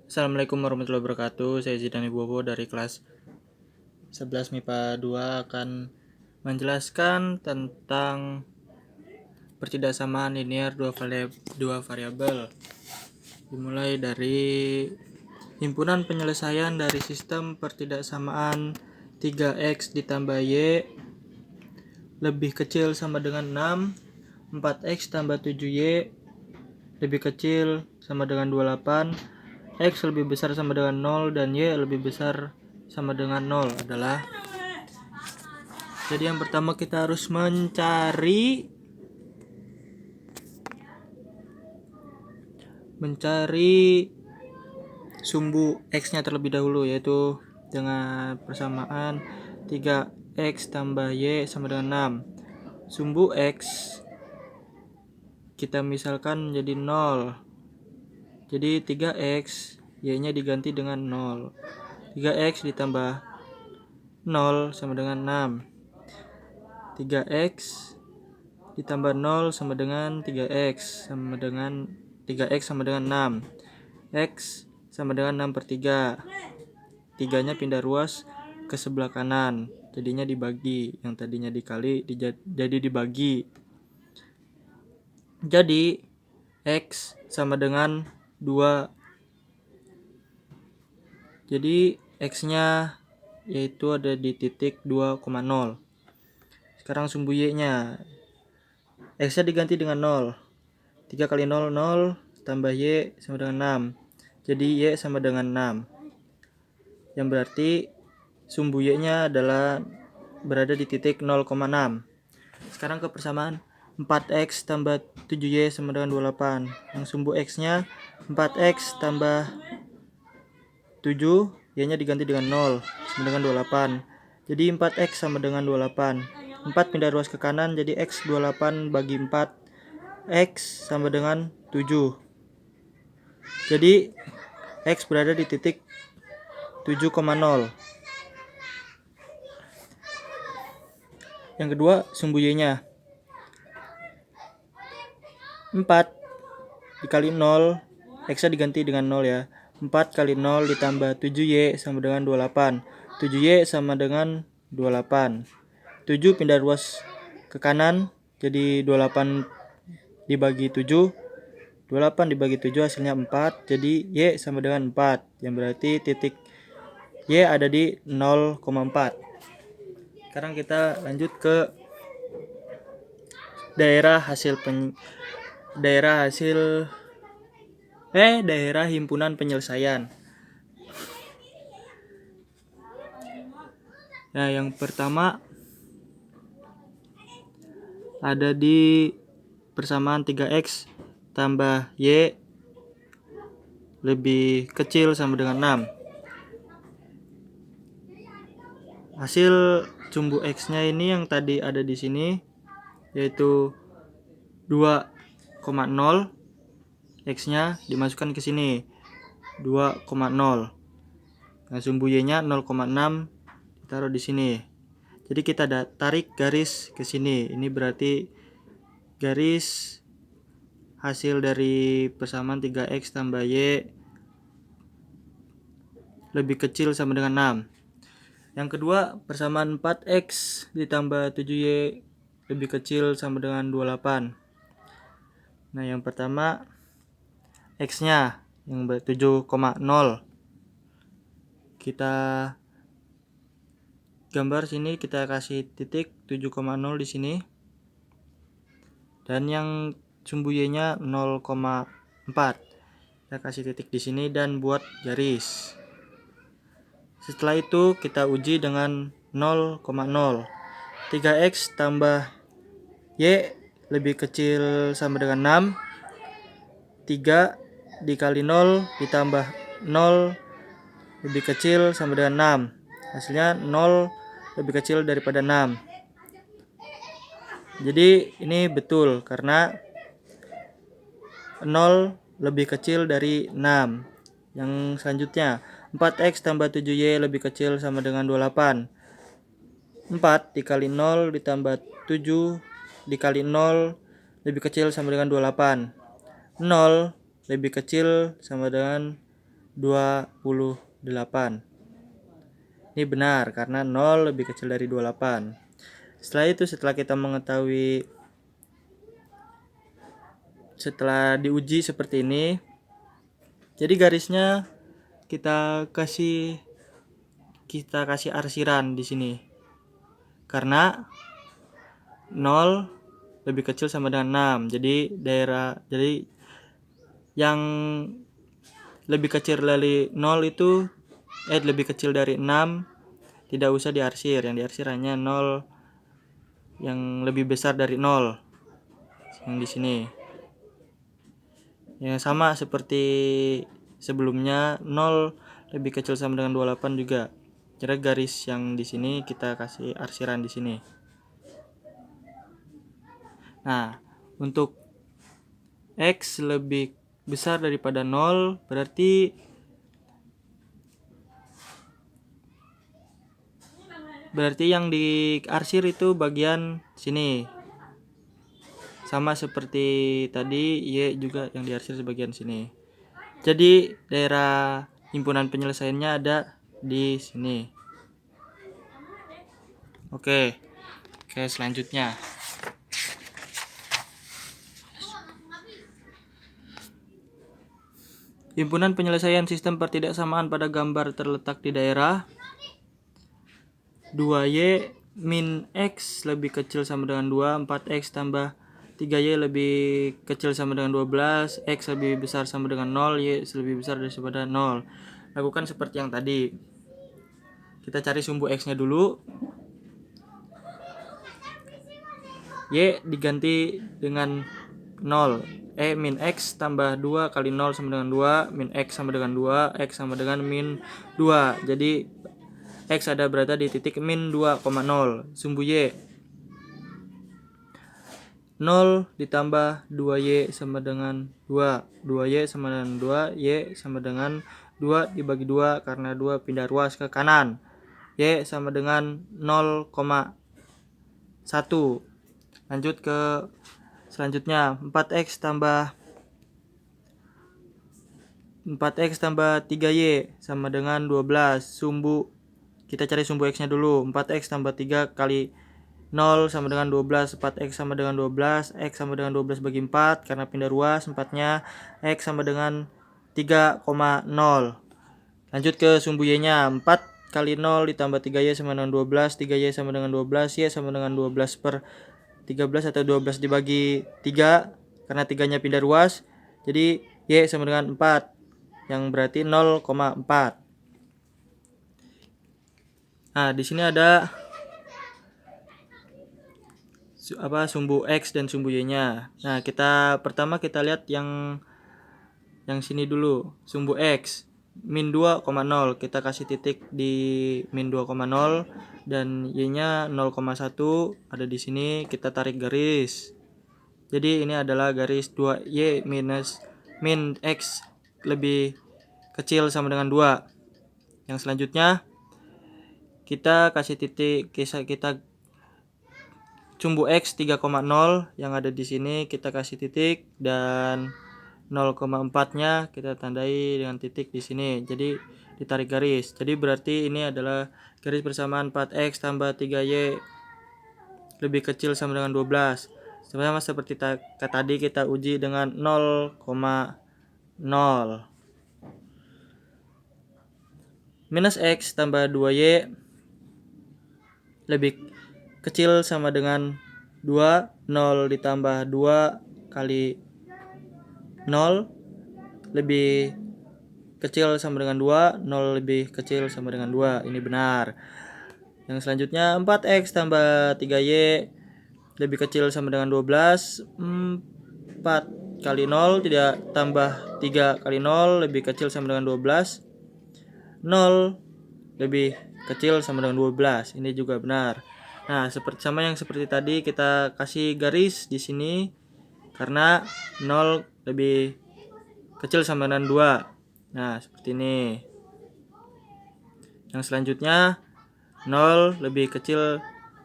Assalamualaikum warahmatullahi wabarakatuh. Saya Zidan Ibowo dari kelas 11 MIPA 2 akan menjelaskan tentang pertidaksamaan linear dua variabel. Dimulai dari himpunan penyelesaian dari sistem pertidaksamaan 3x ditambah y lebih kecil sama dengan 6, 4x tambah 7y lebih kecil sama dengan 28, X lebih besar sama dengan 0 dan Y lebih besar sama dengan 0 adalah. Jadi yang pertama kita harus mencari sumbu X-nya terlebih dahulu, yaitu dengan persamaan 3X tambah Y sama dengan 6. Sumbu X kita misalkan menjadi 0. Jadi 3X, Y-nya diganti dengan 0. 3X ditambah 0 sama dengan 6. 3X ditambah 0 sama dengan 3X sama dengan 3X sama dengan 6. X sama dengan 6/3. 3-nya pindah ruas ke sebelah kanan. Jadinya dibagi. Yang tadinya dikali jadi dibagi. Jadi X sama dengan 2. Jadi X-nya yaitu ada di titik 2,0. Sekarang sumbu Y-nya. X-nya diganti dengan 0. 3 kali 0, 0 tambah Y sama dengan 6. Jadi Y sama dengan 6. Yang berarti sumbu Y-nya adalah berada di titik 0,6. Sekarang ke persamaan 4X tambah 7Y sama dengan 28. Yang sumbu X-nya 4X tambah 7, Y-nya diganti dengan 0 sama dengan 28. Jadi 4X sama dengan 28. 4 pindah ruas ke kanan, jadi X 28 bagi 4. X sama dengan 7. Jadi X berada di titik 7,0. Yang kedua, sumbu Y-nya. 4 dikali 0, X-nya diganti dengan 0 ya. 4 kali 0 ditambah 7Y sama dengan 28. 7Y sama dengan 28. 7 pindah ruas ke kanan, jadi 28 dibagi 7. 28 dibagi 7 hasilnya 4. Jadi Y sama dengan 4. Yang berarti titik Y ada di 0,4. Sekarang kita lanjut ke daerah himpunan penyelesaian. Nah, yang pertama ada di persamaan 3X tambah Y lebih kecil sama dengan 6. Hasil sumbu X-nya ini yang tadi ada di sini, yaitu 2,0. X-nya dimasukkan ke sini 2,0. Nah, sumbu Y-nya 0,6 ditaruh di sini. Jadi kita tarik garis ke sini. Ini berarti garis hasil dari persamaan 3X tambah Y lebih kecil sama dengan 6. Yang kedua, persamaan 4X ditambah 7Y lebih kecil sama dengan 28. Nah, yang pertama X-nya yang 7,0. Kita gambar sini, kita kasih titik 7,0 di sini. Dan yang sumbu Y-nya 0,4. Kita kasih titik di sini dan buat garis. Setelah itu kita uji dengan 0,0. 3X tambah Y lebih kecil sama dengan 6. 3 dikali 0 ditambah 0 lebih kecil sama dengan 6. Hasilnya 0 lebih kecil daripada 6. Jadi ini betul karena 0 lebih kecil dari 6. Yang selanjutnya 4X tambah 7Y lebih kecil sama dengan 28. 4 dikali 0 ditambah 7 dikali 0 lebih kecil sama dengan 28. 0 lebih kecil sama dengan 28. Ini benar karena 0 lebih kecil dari 28. Setelah itu, setelah diuji seperti ini, jadi garisnya kita kasih arsiran di sini. Karena 0 lebih kecil sama dengan 6. Jadi yang lebih kecil dari 0 itu lebih kecil dari 6 tidak usah diarsir. Yang diarsir hanya 0 yang lebih besar dari 0 yang di sini. Yang sama seperti sebelumnya, 0 lebih kecil sama dengan 28 juga. Jadi garis yang di sini kita kasih arsiran di sini. Nah, untuk X lebih besar daripada 0 berarti yang diarsir itu bagian sini. Sama seperti tadi, Y juga yang diarsir sebagian sini. Jadi daerah himpunan penyelesaiannya ada di sini. Oke, selanjutnya. Himpunan penyelesaian sistem pertidaksamaan pada gambar terletak di daerah 2Y min X lebih kecil sama dengan 2, 4X tambah 3Y lebih kecil sama dengan 12, X lebih besar sama dengan 0, Y lebih besar daripada 0. Lakukan seperti yang tadi. Kita cari sumbu X-nya dulu. Y diganti dengan 0. Min X tambah 2 kali 0 sama dengan 2, min X sama dengan 2, X sama dengan min 2. Jadi X berada di titik min 2,0. Sumbu Y 0 ditambah 2Y sama dengan 2. 2Y sama dengan 2, Y sama dengan 2 dibagi 2 karena 2 pindah ruas ke kanan. Y sama dengan 0,1. Lanjut ke selanjutnya, 4X tambah 3Y sama dengan 12. Kita cari sumbu X-nya dulu. 4X tambah 3 kali 0 sama dengan 12. 4X sama dengan 12. X sama dengan 12 bagi 4 karena pindah ruas 4-nya. X sama dengan 3,0. Lanjut ke sumbu Y-nya. 4 kali 0 ditambah 3Y sama dengan 12. 3Y sama dengan 12. Y sama dengan 12 per 13 atau 12 dibagi 3 karena 3-nya pindah ruas. Jadi Y sama dengan 4 yang berarti 0,4. Nah, di sini ada sumbu X dan sumbu Y-nya. Nah, pertama kita lihat yang sini dulu, sumbu X min 2,0. Kita kasih titik di min 2,0 dan Y-nya 0,1 ada di sini. Kita tarik garis. Jadi ini adalah garis 2Y minus min X lebih kecil sama dengan 2. Yang selanjutnya kita kasih titik, kita sumbu X 3,0 yang ada di sini kita kasih titik dan 0,4-nya kita tandai dengan titik di sini. Jadi ditarik garis. Jadi berarti ini adalah garis persamaan 4X tambah 3Y lebih kecil sama dengan 12. Sama seperti tadi kita uji dengan 0,0. Minus X tambah 2Y lebih kecil sama dengan 2. 0 ditambah 2 kali 0 lebih kecil sama dengan 2. 0 lebih kecil sama dengan 2. Ini benar. Yang selanjutnya 4X tambah 3Y lebih kecil sama dengan 12. 4 kali 0 tidak tambah 3 kali 0 lebih kecil sama dengan 12. 0 lebih kecil sama dengan 12. Ini juga benar. Nah, seperti tadi kita kasih garis di sini karena 0 lebih kecil sama dengan 2. Nah, seperti ini. Yang selanjutnya 0 lebih kecil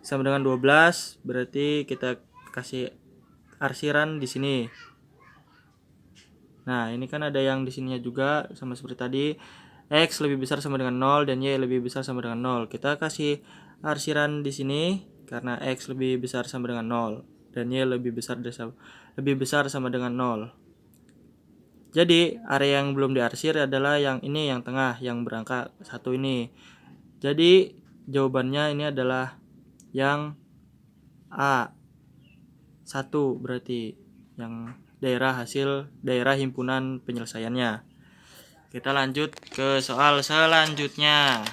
sama dengan 12, berarti kita kasih arsiran di sini. Nah, ini kan ada yang di sininya juga sama seperti tadi. X lebih besar sama dengan 0 dan Y lebih besar sama dengan 0. Kita kasih arsiran di sini karena X lebih besar sama dengan 0 dan Y lebih besar sama dengan 0. Jadi, area yang belum diarsir adalah yang ini, yang tengah, yang berangka 1 ini. Jadi, jawabannya ini adalah yang A. 1 berarti yang hasil daerah himpunan penyelesaiannya. Kita lanjut ke soal selanjutnya.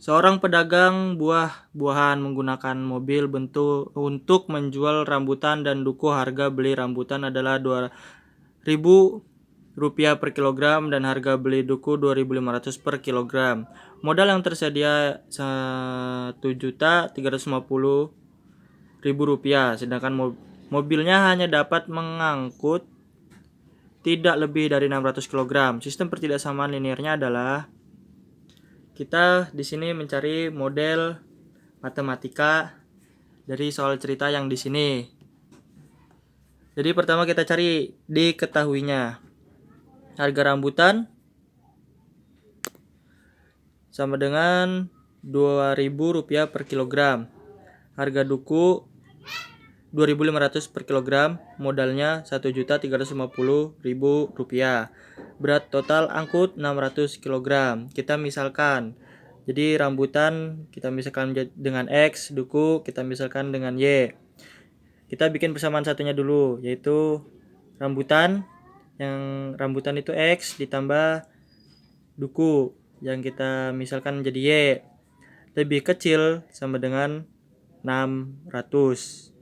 Seorang pedagang buah-buahan menggunakan mobil bentuk untuk menjual rambutan dan duku. Harga beli rambutan adalah Rp2.000 per kilogram dan harga beli duku Rp2.500 per kilogram. Modal yang tersedia Rp1.350.000, sedangkan mobilnya hanya dapat mengangkut tidak lebih dari 600 kg. Sistem pertidaksamaan linearnya adalah kita di sini mencari model matematika dari soal cerita yang di sini. Jadi pertama kita cari diketahuinya. Harga rambutan sama dengan Rp2.000 per kilogram. Harga duku Rp2.500 per kilogram. Modalnya Rp1.350.000. Berat total angkut 600 kg. Kita misalkan, jadi rambutan kita misalkan dengan X, duku kita misalkan dengan Y. Kita bikin persamaan satunya dulu, yaitu rambutan itu X ditambah duku yang kita misalkan jadi Y lebih kecil sama dengan 600.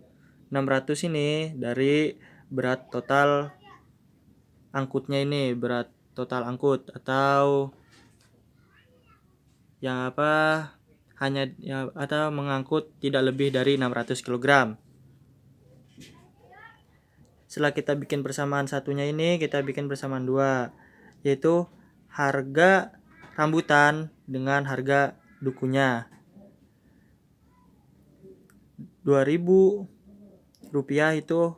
600 ini dari berat total angkutnya, ini berat total angkut atau yang atau mengangkut tidak lebih dari 600 kg. Setelah kita bikin persamaan satunya ini, kita bikin persamaan 2, yaitu harga rambutan dengan harga dukunya. Rp2.000 itu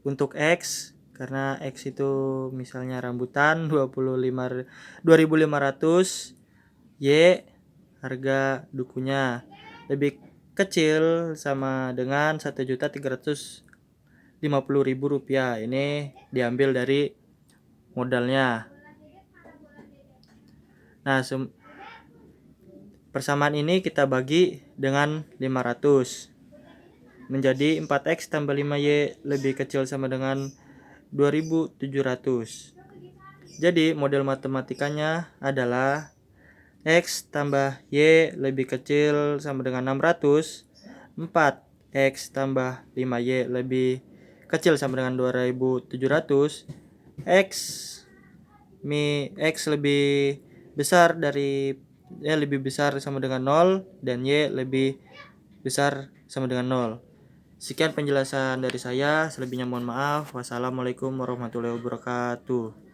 untuk X, karena X itu misalnya rambutan 2.500, Y harga dukunya lebih kecil sama dengan Rp1.350.000. Ini diambil dari modalnya. Nah, persamaan ini kita bagi dengan 500 menjadi 4X tambah 5Y lebih kecil sama dengan 2.700. Jadi model matematikanya adalah X tambah Y lebih kecil sama dengan 600, 4X tambah 5Y lebih kecil sama dengan 2.700, X lebih besar sama dengan 0 dan Y lebih besar sama dengan 0. Sekian penjelasan dari saya, selebihnya mohon maaf. Wassalamualaikum warahmatullahi wabarakatuh.